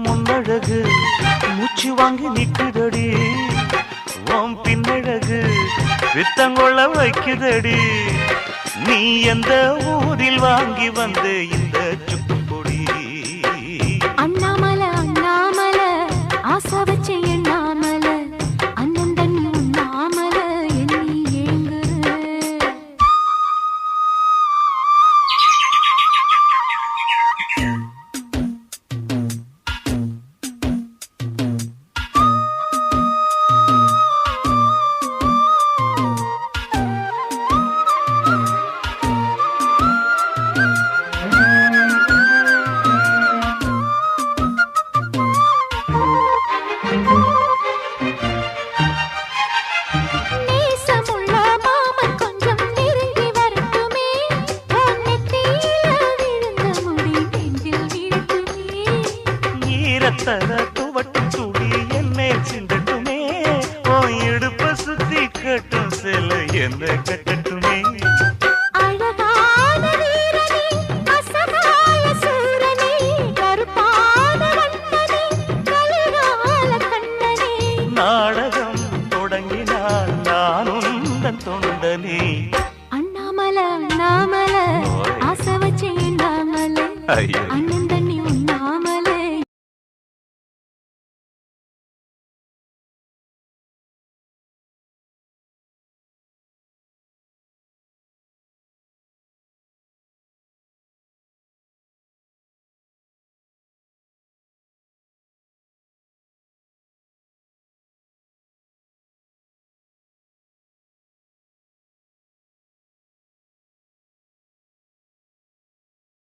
முன்னழகு மூச்சு வாங்கி நிக்குதடி ஓம் பின்னழகு வித்தங்கொள்ள வைக்குதடி நீ எந்த ஊரில் வாங்கி வந்த இந்த சுக்கு பொடி அண்ணாமல அண்ணாமல ஆசை வச்ச எண்ணாமல அண்ணன் தண்ணி உண்ணாமல எண்ணி ஏங்குற துவட்டும் துடி என்னை சிந்தட்டுமே ஓ இடுப்ப சுத்தி கட்டும் சில என்ன கட்டட்டுமே அழகான வீரனே அசகாய சூரனே கருப்பான வண்ணனே கலிகால கண்ணனே நாடகம் தொடங்கினால் நானும் தன் தொண்டனே அண்ணாமல அண்ணாமல ஆசை வச்ச எண்ணாமல அண்ணன் தண்ணி